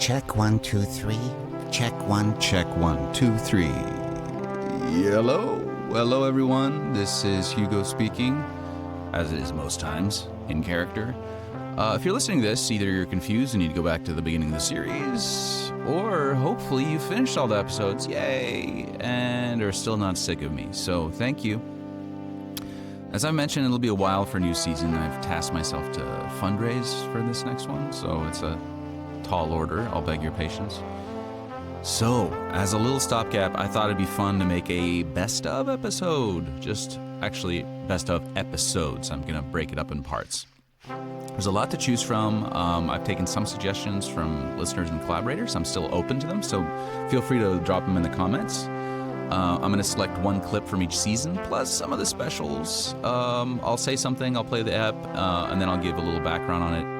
Check 1, 2, 3. Check 1. Check 1, 2, 3. Hello? Hello, everyone. This is Hugo speaking, as it is most times, in character. If you're listening to this, either you're confused and need to go back to the beginning of the series, or hopefully you finished all the episodes, yay, and are still not sick of me. So thank you. As I mentioned, it'll be a while for a new season. I've tasked myself to fundraise for this next one, so it's a tall order. I'll beg your patience. So, as a little stopgap, I thought it'd be fun to make a best of episode. Just actually best of episodes. I'm gonna break it up in parts. There's a lot to choose from. I've taken some suggestions from listeners and collaborators. I'm still open to them, so feel free to drop them in the comments. I'm going to select one clip from each season, plus some of the specials. I'll say something, I'll play the ep, and then I'll give a little background on it.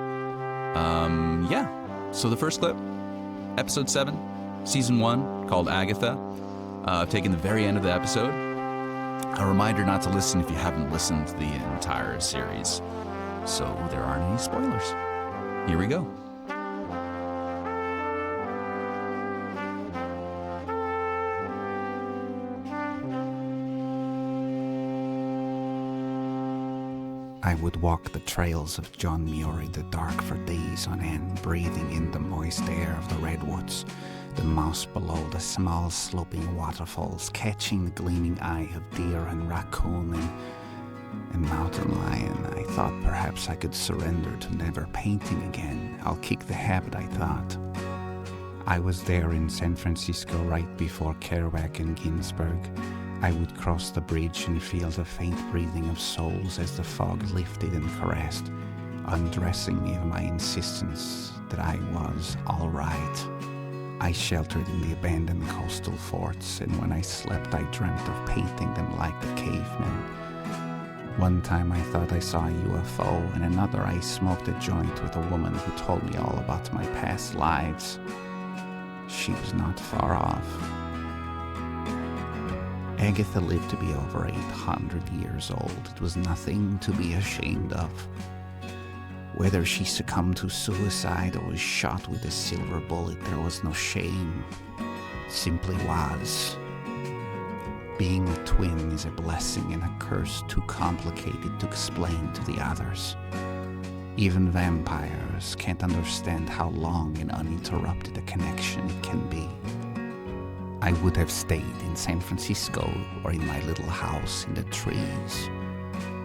So the first clip, episode 7, season 1, called Agatha. I've taken the very end of the episode. A reminder not to listen if you haven't listened to the entire series, so there aren't any spoilers. Here we go. I would walk the trails of John Muir in the dark for days on end, breathing in the moist air of the redwoods, the moss below the small sloping waterfalls, catching the gleaming eye of deer and raccoon and mountain lion. I thought perhaps I could surrender to never painting again. I'll kick the habit, I thought. I was there in San Francisco right before Kerouac and Ginsberg. I would cross the bridge and feel the faint breathing of souls as the fog lifted and caressed, undressing me of my insistence that I was all right. I sheltered in the abandoned coastal forts, and when I slept I dreamt of painting them like the cavemen. One time I thought I saw a UFO, and another I smoked a joint with a woman who told me all about my past lives. She was not far off. Agatha lived to be over 800 years old. It was nothing to be ashamed of. Whether she succumbed to suicide or was shot with a silver bullet, there was no shame. It simply was. Being a twin is a blessing and a curse too complicated to explain to the others. Even vampires can't understand how long and uninterrupted a connection it can be. I would have stayed in San Francisco or in my little house in the trees.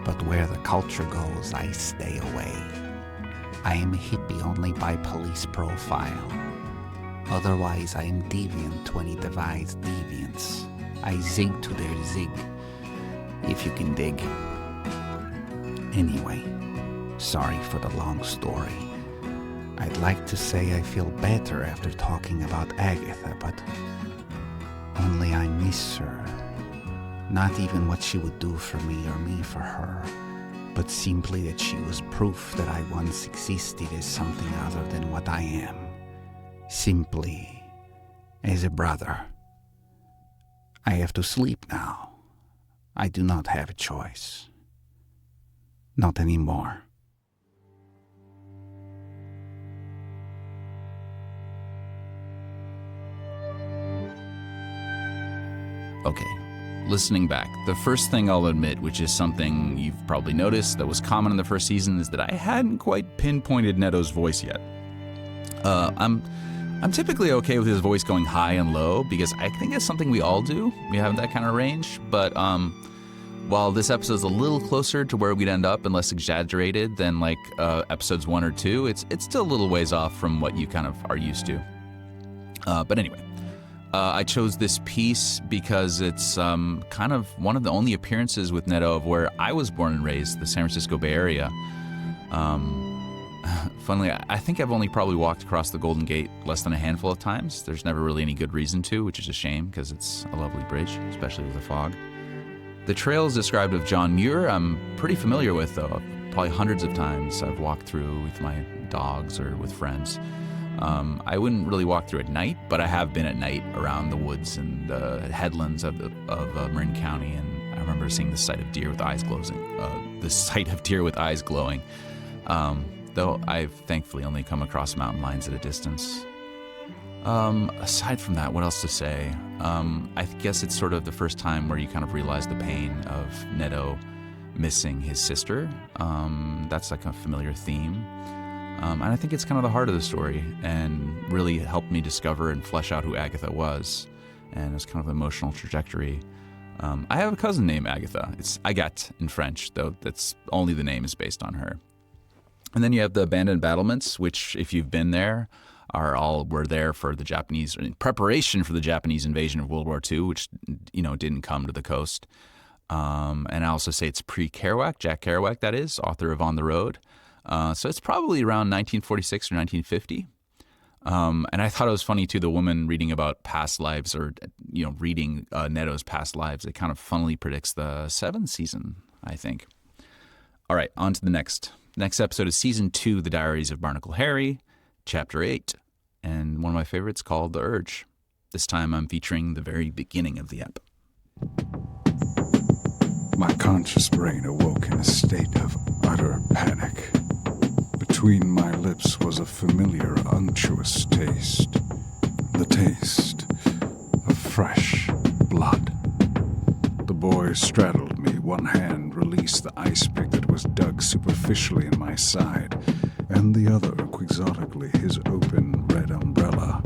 But where the culture goes, I stay away. I am a hippie only by police profile. Otherwise, I am deviant to any devised deviance. I zig to their zig, if you can dig. Anyway, sorry for the long story. I'd like to say I feel better after talking about Agatha, but only I miss her. Not even what she would do for me or me for her, but simply that she was proof that I once existed as something other than what I am. Simply as a brother. I have to sleep now. I do not have a choice. Not anymore. Okay, listening back, the first thing I'll admit, which is something you've probably noticed that was common in the first season, is that I hadn't quite pinpointed Neto's voice yet. I'm typically okay with his voice going high and low because I think it's something we all do. We have that kind of range, but while this episode's a little closer to where we'd end up and less exaggerated than like episodes 1 or 2, it's still a little ways off from what you kind of are used to. But anyway. I chose this piece because it's kind of one of the only appearances with Neto of where I was born and raised, the San Francisco Bay Area. Funnily, I think I've only probably walked across the Golden Gate less than a handful of times. There's never really any good reason to, which is a shame because it's a lovely bridge, especially with the fog. The trails described of John Muir I'm pretty familiar with, though. Probably hundreds of times I've walked through with my dogs or with friends. I wouldn't really walk through at night, but I have been at night around the woods and the headlands of Marin County, and I remember seeing the sight of deer with eyes glowing. Though I've thankfully only come across mountain lions at a distance. Aside from that, what else to say? I guess it's sort of the first time where you kind of realize the pain of Neto missing his sister. That's like a familiar theme. And I think it's kind of the heart of the story and really helped me discover and flesh out who Agatha was. And it's kind of an emotional trajectory. I have a cousin named Agatha. It's Agathe in French, though that's only the name is based on her. And then you have the abandoned battlements, which, if you've been there, were there for the Japanese, in preparation for the Japanese invasion of World War II, which, didn't come to the coast. And I also say it's pre-Kerouac, Jack Kerouac, that is, author of On the Road. So it's probably around 1946 or 1950. And I thought it was funny, too, the woman reading about past lives or, reading Neto's past lives. It kind of funnily predicts the 7th season, I think. All right, on to the next. Next episode is Season 2, The Diaries of Barnacle Harry, Chapter 8. And one of my favorites called The Urge. This time I'm featuring the very beginning of the ep. My conscious brain awoke in a state of utter panic. Between my lips was a familiar, unctuous taste. The taste of fresh blood. The boy straddled me. One hand released the ice pick that was dug superficially in my side, and the other, quixotically, his open red umbrella.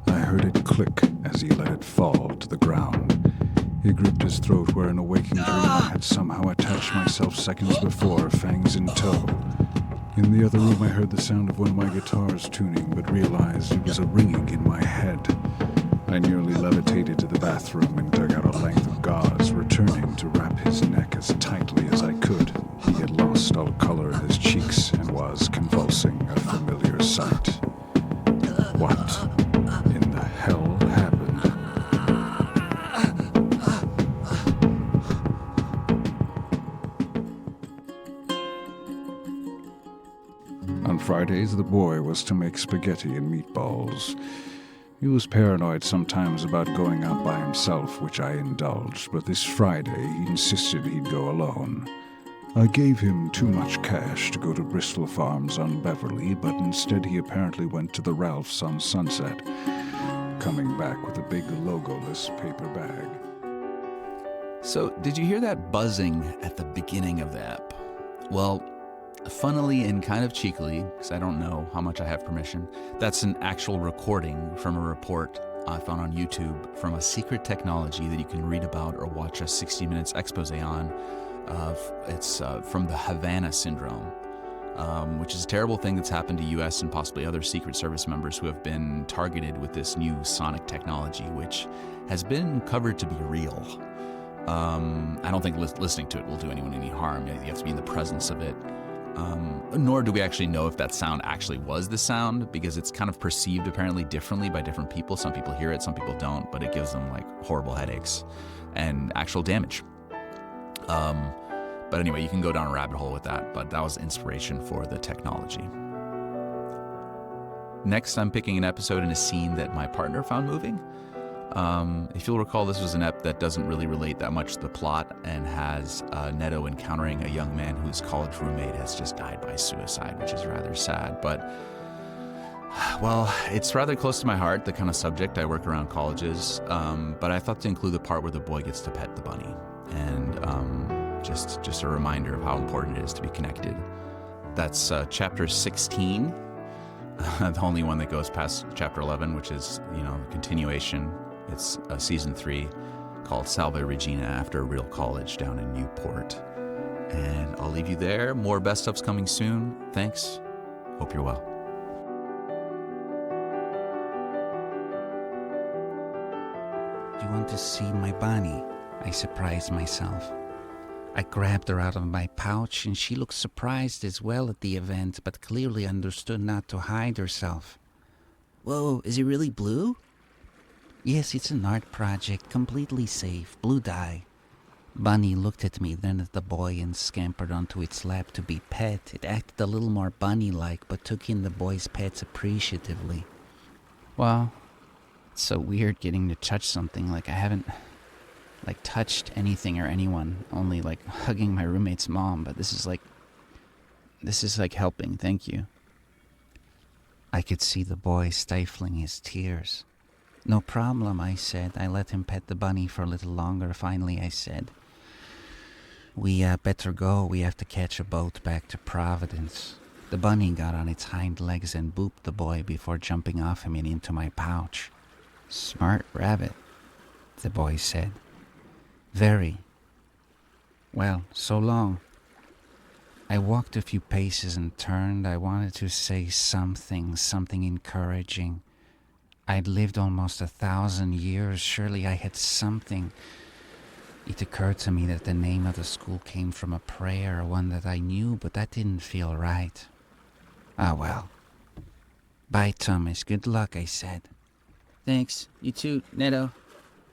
I heard it click as he let it fall to the ground. He gripped his throat where in a waking dream I had somehow attached myself seconds before, fangs in tow. In the other room I heard the sound of one of my guitars tuning, but realized it was a ringing in my head. I nearly levitated to the bathroom and dug out a length of gauze, returning to wrap his neck as tightly as I could. He had lost all color in his cheeks and was convulsing, a familiar sight. What in the hell happened? On Fridays, the boy was to make spaghetti and meatballs. He was paranoid sometimes about going out by himself, which I indulged, but this Friday he insisted he'd go alone. I gave him too much cash to go to Bristol Farms on Beverly, but instead he apparently went to the Ralphs on Sunset, coming back with a big logoless paper bag. So, did you hear that buzzing at the beginning of the ep? Well, funnily and kind of cheekily, because I don't know how much I have permission, that's an actual recording from a report I found on YouTube from a secret technology that you can read about or watch a 60 Minutes expose on. It's from the Havana Syndrome, which is a terrible thing that's happened to U.S. and possibly other Secret Service members who have been targeted with this new sonic technology, which has been covered to be real. I don't think listening to it will do anyone any harm. You have to be in the presence of it. Nor do we actually know if that sound actually was the sound, because it's kind of perceived apparently differently by different people. Some people hear it, some people don't, but it gives them like horrible headaches and actual damage. But anyway, you can go down a rabbit hole with that, but that was inspiration for the technology. Next, I'm picking an episode and a scene that my partner found moving. If you'll recall, this was an ep that doesn't really relate that much to the plot and has Neto encountering a young man whose college roommate has just died by suicide, which is rather sad. But, well, it's rather close to my heart, the kind of subject. I work around colleges. But I thought to include the part where the boy gets to pet the bunny. And just a reminder of how important it is to be connected. That's chapter 16, the only one that goes past chapter 11, which is, the continuation. It's season 3 called Salve Regina after a real college down in Newport. And I'll leave you there. More best ofs coming soon. Thanks. Hope you're well. You want to see my bunny? I surprised myself. I grabbed her out of my pouch, and she looked surprised as well at the event, but clearly understood not to hide herself. Whoa, is he really blue? Yes, it's an art project, completely safe, blue dye. Bunny looked at me, then at the boy, and scampered onto its lap to be pet. It acted a little more bunny-like, but took in the boy's pets appreciatively. Wow, it's so weird getting to touch something like I haven't touched anything or anyone, only hugging my roommate's mom, but this is like helping. Thank you. I could see the boy stifling his tears. "No problem," I said. I let him pet the bunny for a little longer. Finally, I said, "We better go. We have to catch a boat back to Providence." The bunny got on its hind legs and booped the boy before jumping off him and into my pouch. "Smart rabbit," the boy said. "Very. Well, so long." I walked a few paces and turned. I wanted to say something encouraging. I'd lived almost 1,000 years. Surely I had something. It occurred to me that the name of the school came from a prayer, one that I knew, but that didn't feel right. Ah, well. "Bye, Thomas. Good luck," I said. Thanks. You too, Neto.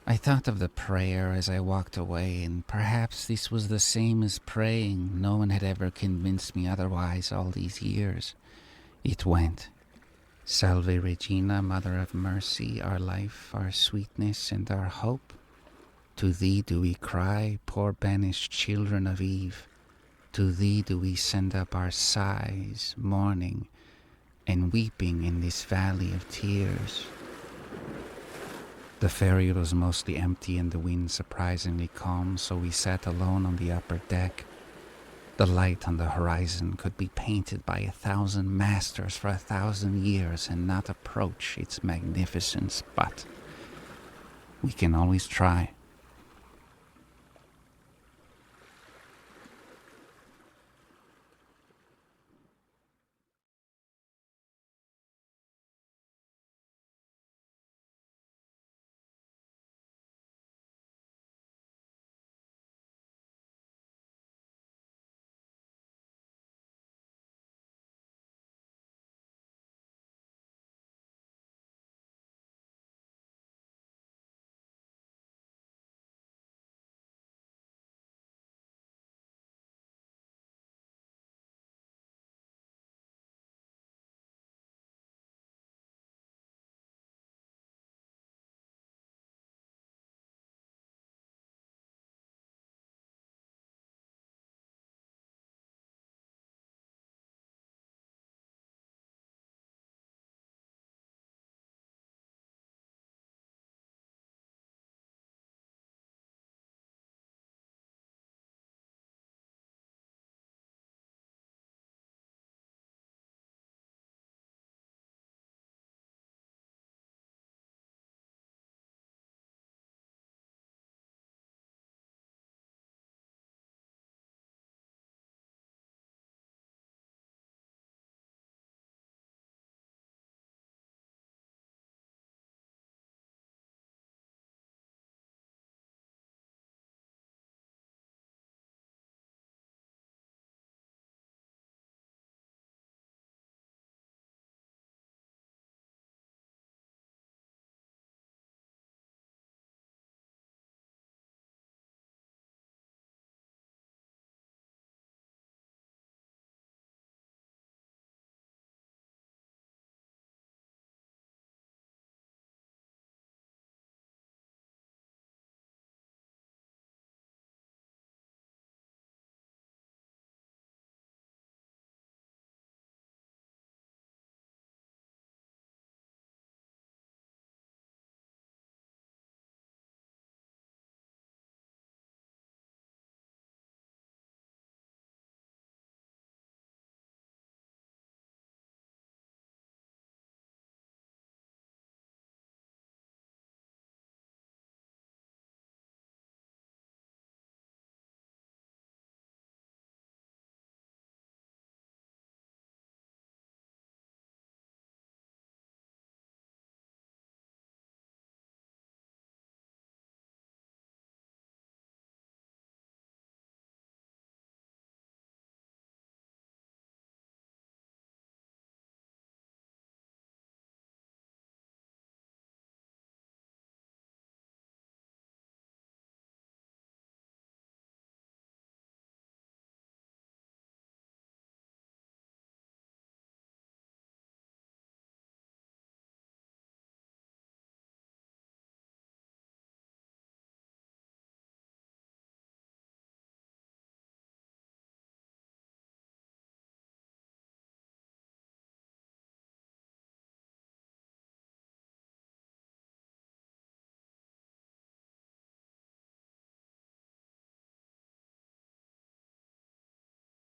I thought of the prayer as I walked away, and perhaps this was the same as praying. No one had ever convinced me otherwise all these years. It went, "Salve Regina, Mother of Mercy, our life, our sweetness, and our hope. To thee do we cry, poor banished children of Eve. To thee do we send up our sighs, mourning, and weeping in this valley of tears." The ferry was mostly empty and the wind surprisingly calm, so we sat alone on the upper deck. The light on the horizon could be painted by 1,000 masters for 1,000 years and not approach its magnificence, but we can always try.